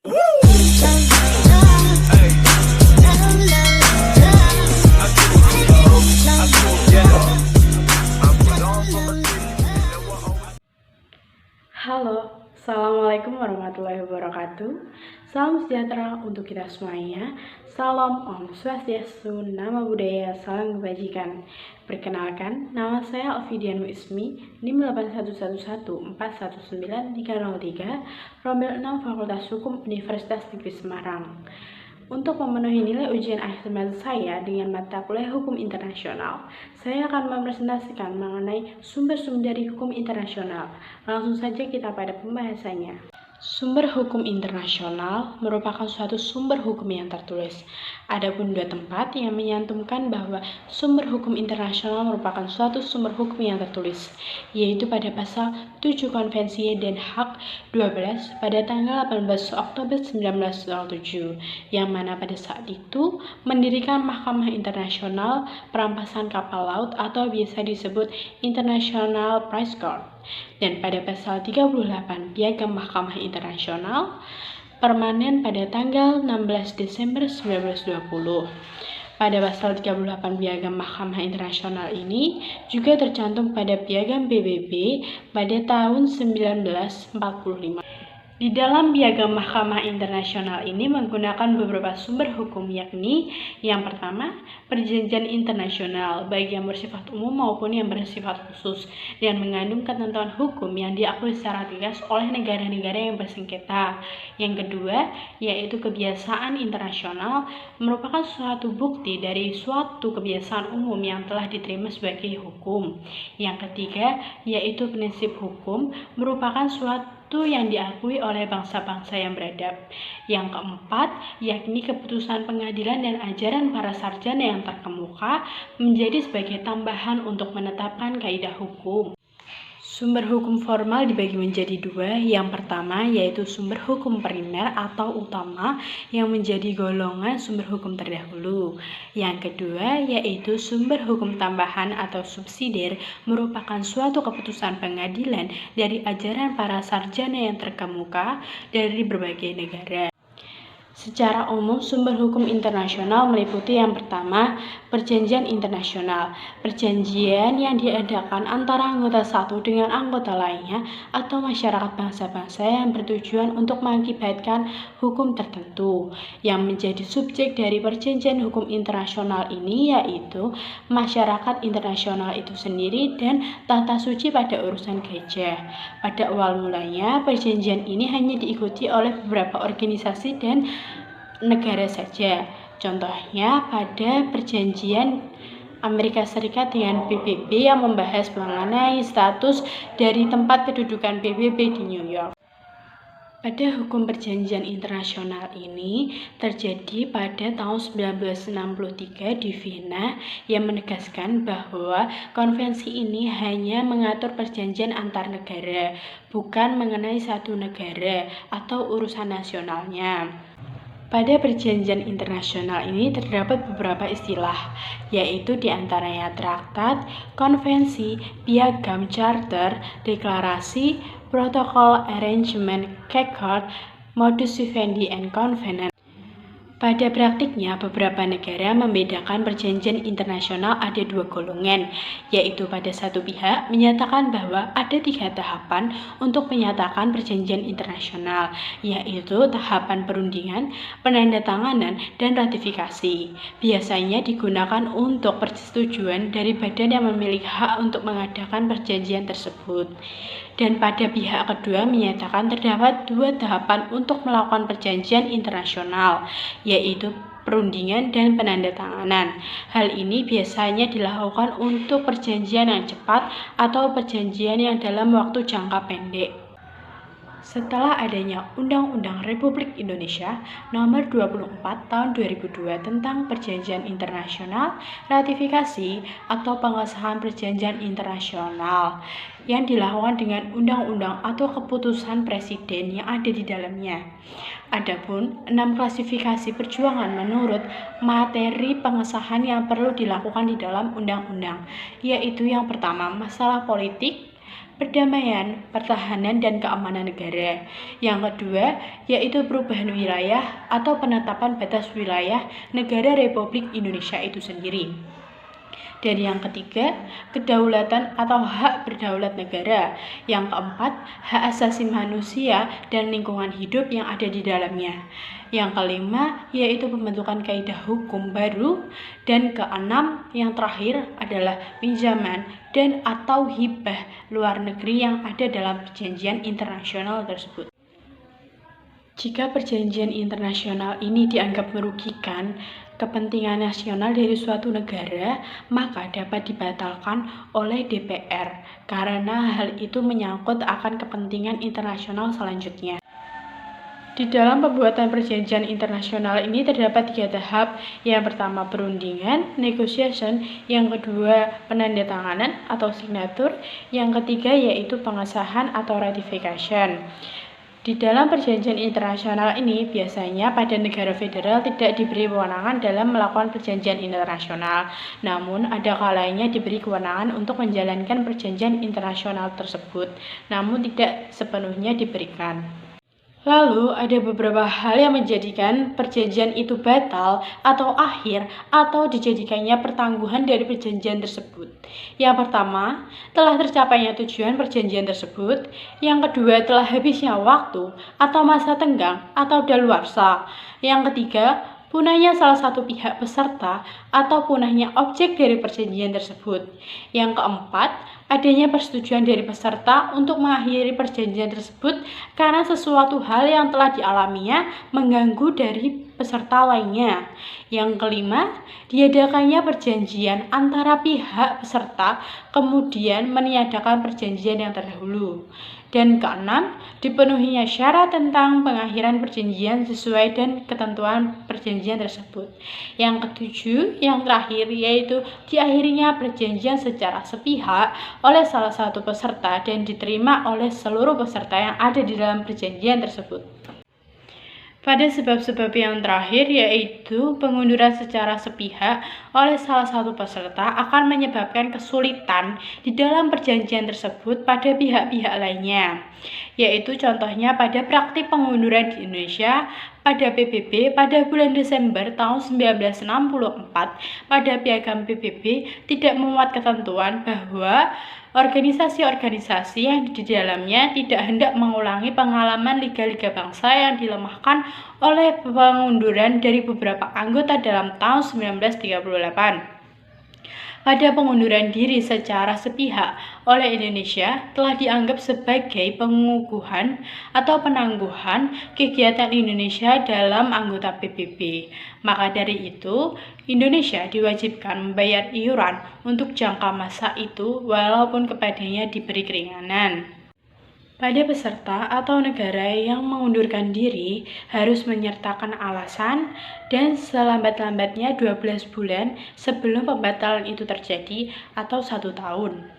Halo, Assalamualaikum warahmatullahi wabarakatuh. Salam sejahtera untuk kita semuanya. Salam Om Swastiastu, Namo Buddhaya, Salam Kebajikan. Perkenalkan, nama saya Alfidian Ismi, NIM 8111419 Rombel 6 Fakultas Hukum Universitas Negeri Semarang. Untuk memenuhi nilai ujian akhir semester saya dengan mata kuliah Hukum Internasional, saya akan mempresentasikan mengenai sumber-sumber dari hukum internasional. Langsung saja kita pada pembahasannya. Sumber hukum internasional merupakan suatu sumber hukum yang tertulis. Adapun dua tempat yang menyantumkan bahwa sumber hukum internasional merupakan suatu sumber hukum yang tertulis, yaitu pada pasal 7 Konvensi Den Haag 12 pada tanggal 18 Oktober 1907, yang mana pada saat itu mendirikan Mahkamah Internasional Perampasan Kapal Laut atau biasa disebut International Price Court. Dan pada pasal 38 Piagam Mahkamah Internasional Permanen pada tanggal 16 Desember 1920. Pada pasal 38 Piagam Mahkamah Internasional ini juga tercantum pada Piagam PBB pada tahun 1945. Di dalam Piagam Mahkamah Internasional ini menggunakan beberapa sumber hukum, yakni yang pertama, perjanjian internasional, baik yang bersifat umum maupun yang bersifat khusus, dan mengandung ketentuan hukum yang diakui secara tegas oleh negara-negara yang bersengketa. Yang kedua, yaitu kebiasaan internasional, merupakan suatu bukti dari suatu kebiasaan umum yang telah diterima sebagai hukum. Yang ketiga, yaitu prinsip hukum, merupakan suatu yang diakui oleh bangsa-bangsa yang beradab. Yang keempat, yakni keputusan pengadilan dan ajaran para sarjana yang terkemuka menjadi sebagai tambahan untuk menetapkan kaidah hukum. Sumber hukum formal dibagi menjadi dua. Yang pertama yaitu sumber hukum primer atau utama yang menjadi golongan sumber hukum terdahulu. Yang kedua yaitu sumber hukum tambahan atau subsidiar, merupakan suatu keputusan pengadilan dari ajaran para sarjana yang terkemuka dari berbagai negara. Secara umum, sumber hukum internasional meliputi yang pertama, perjanjian internasional. Perjanjian yang diadakan antara anggota satu dengan anggota lainnya atau masyarakat bangsa-bangsa yang bertujuan untuk mengakibatkan hukum tertentu. Yang menjadi subjek dari perjanjian hukum internasional ini yaitu masyarakat internasional itu sendiri dan tata suci pada urusan gereja. Pada awal mulanya, perjanjian ini hanya diikuti oleh beberapa organisasi dan negara saja. Contohnya pada perjanjian Amerika Serikat dengan PBB yang membahas mengenai status dari tempat kedudukan PBB di New York. Pada hukum perjanjian internasional ini terjadi pada tahun 1963 di Vienna yang menegaskan bahwa konvensi ini hanya mengatur perjanjian antar negara, bukan mengenai satu negara atau urusan nasionalnya. Pada perjanjian internasional ini terdapat beberapa istilah, yaitu diantaranya traktat, konvensi, piagam, charter, deklarasi, protokol, arrangement, accord, modus vivendi, and covenant. Pada praktiknya, beberapa negara membedakan perjanjian internasional ada dua golongan, yaitu pada satu pihak menyatakan bahwa ada 3 tahapan untuk menyatakan perjanjian internasional, yaitu tahapan perundingan, penandatanganan, dan ratifikasi. Biasanya digunakan untuk persetujuan dari badan yang memiliki hak untuk mengadakan perjanjian tersebut. Dan pada pihak kedua menyatakan terdapat 2 tahapan untuk melakukan perjanjian internasional, yaitu perundingan dan penandatanganan. Hal ini biasanya dilakukan untuk perjanjian yang cepat atau perjanjian yang dalam waktu jangka pendek. Setelah adanya Undang-Undang Republik Indonesia Nomor 24 Tahun 2002 tentang Perjanjian Internasional, ratifikasi atau pengesahan perjanjian internasional yang dilakukan dengan undang-undang atau keputusan presiden yang ada di dalamnya. Adapun 6 klasifikasi perjuangan menurut materi pengesahan yang perlu dilakukan di dalam undang-undang, yaitu yang pertama masalah politik, perdamaian, pertahanan, dan keamanan negara. Yang kedua, yaitu perubahan wilayah atau penetapan batas wilayah negara Republik Indonesia itu sendiri. Dan yang ketiga, kedaulatan atau hak berdaulat negara. Yang keempat, hak asasi manusia dan lingkungan hidup yang ada di dalamnya. Yang kelima, yaitu pembentukan kaidah hukum baru. Dan keenam, yang terakhir adalah pinjaman dan atau hibah luar negeri yang ada dalam perjanjian internasional tersebut. Jika perjanjian internasional ini dianggap merugikan kepentingan nasional dari suatu negara, maka dapat dibatalkan oleh DPR karena hal itu menyangkut akan kepentingan internasional selanjutnya. Di dalam pembuatan perjanjian internasional ini terdapat 3 tahap. Yang pertama perundingan, negotiation, yang kedua penandatanganan atau signatur, yang ketiga yaitu pengesahan atau ratification. Di dalam perjanjian internasional ini biasanya pada negara federal tidak diberi kewenangan dalam melakukan perjanjian internasional, namun ada kalanya diberi kewenangan untuk menjalankan perjanjian internasional tersebut, namun tidak sepenuhnya diberikan. Lalu, ada beberapa hal yang menjadikan perjanjian itu batal atau akhir atau dijadikannya pertangguhan dari perjanjian tersebut. Yang pertama, telah tercapainya tujuan perjanjian tersebut. Yang kedua, telah habisnya waktu atau masa tenggang atau daluarsa. Yang ketiga, punahnya salah satu pihak peserta atau punahnya objek dari perjanjian tersebut. Yang keempat, adanya persetujuan dari peserta untuk mengakhiri perjanjian tersebut karena sesuatu hal yang telah dialaminya mengganggu dari peserta lainnya. Yang kelima, diadakannya perjanjian antara pihak peserta kemudian meniadakan perjanjian yang terdahulu. Dan keenam, dipenuhinya syarat tentang pengakhiran perjanjian sesuai dan ketentuan perjanjian tersebut. Yang ketujuh, yang terakhir, yaitu diakhirinya perjanjian secara sepihak oleh salah satu peserta dan diterima oleh seluruh peserta yang ada di dalam perjanjian tersebut. Pada sebab-sebab yang terakhir, yaitu pengunduran secara sepihak oleh salah satu peserta akan menyebabkan kesulitan di dalam perjanjian tersebut pada pihak-pihak lainnya, yaitu contohnya pada praktik pengunduran di Indonesia pada PBB pada bulan Desember tahun 1964. Pada piagam PBB tidak memuat ketentuan bahwa organisasi-organisasi yang di dalamnya tidak hendak mengulangi pengalaman liga-liga bangsa yang dilemahkan oleh pengunduran dari beberapa anggota dalam tahun 1938. Pada pengunduran diri secara sepihak oleh Indonesia telah dianggap sebagai pengukuhan atau penangguhan kegiatan Indonesia dalam anggota PBB. Maka dari itu, Indonesia diwajibkan membayar iuran untuk jangka masa itu walaupun kepadanya diberi keringanan. Pada peserta atau negara yang mengundurkan diri harus menyertakan alasan dan selambat-lambatnya 12 bulan sebelum pembatalan itu terjadi atau 1 tahun.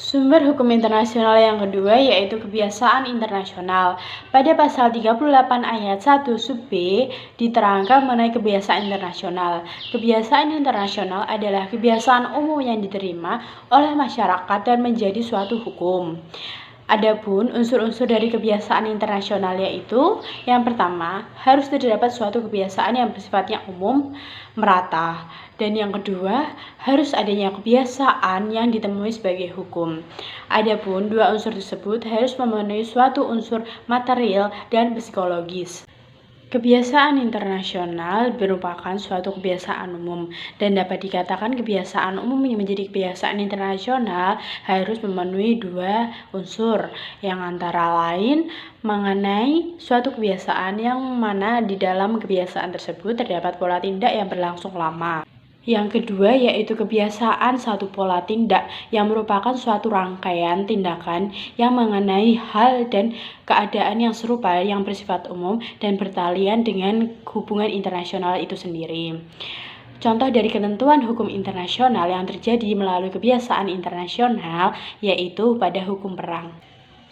Sumber hukum internasional yang kedua yaitu kebiasaan internasional. Pada pasal 38 ayat 1 sub B diterangkan mengenai kebiasaan internasional. Kebiasaan internasional adalah kebiasaan umum yang diterima oleh masyarakat dan menjadi suatu hukum. Adapun unsur-unsur dari kebiasaan internasional yaitu yang pertama, harus terdapat suatu kebiasaan yang bersifatnya umum, merata. Dan yang kedua, harus adanya kebiasaan yang ditemui sebagai hukum. Adapun dua unsur tersebut harus memenuhi suatu unsur material dan psikologis. Kebiasaan internasional merupakan suatu kebiasaan umum dan dapat dikatakan kebiasaan umum yang menjadi kebiasaan internasional harus memenuhi dua unsur yang antara lain mengenai suatu kebiasaan yang mana di dalam kebiasaan tersebut terdapat pola tindak yang berlangsung lama. Yang kedua yaitu kebiasaan satu pola tindak yang merupakan suatu rangkaian tindakan yang mengenai hal dan keadaan yang serupa yang bersifat umum dan bertalian dengan hubungan internasional itu sendiri. Contoh dari ketentuan hukum internasional yang terjadi melalui kebiasaan internasional yaitu pada hukum perang.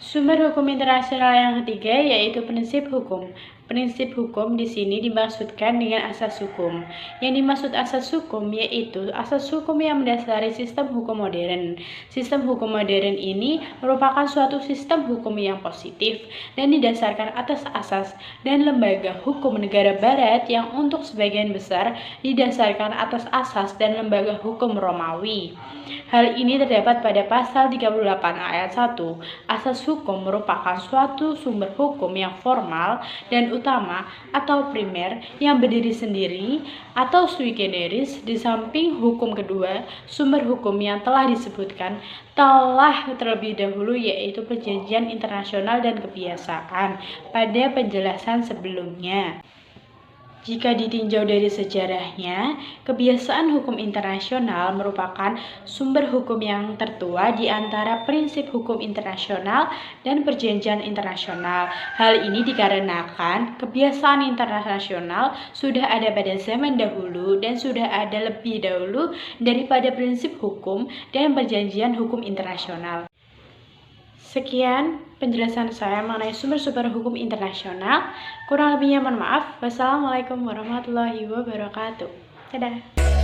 Sumber hukum internasional yang ketiga yaitu prinsip hukum. Prinsip hukum di sini dimaksudkan dengan asas hukum. Yang dimaksud asas hukum yaitu asas hukum yang mendasari sistem hukum modern. Sistem hukum modern ini merupakan suatu sistem hukum yang positif dan didasarkan atas asas dan lembaga hukum negara barat yang untuk sebagian besar didasarkan atas asas dan lembaga hukum Romawi. Hal ini terdapat pada pasal 38 ayat 1. Asas hukum merupakan suatu sumber hukum yang formal dan utama atau primer yang berdiri sendiri atau sui generis di samping hukum kedua sumber hukum yang telah disebutkan telah terlebih dahulu yaitu perjanjian internasional dan kebiasaan pada penjelasan sebelumnya. Jika ditinjau dari sejarahnya, kebiasaan hukum internasional merupakan sumber hukum yang tertua di antara prinsip hukum internasional dan perjanjian internasional. Hal ini dikarenakan kebiasaan internasional sudah ada pada zaman dahulu dan sudah ada lebih dahulu daripada prinsip hukum dan perjanjian hukum internasional. Sekian penjelasan saya mengenai sumber-sumber hukum internasional. Kurang lebihnya mohon maaf. Wassalamualaikum warahmatullahi wabarakatuh. Dadah.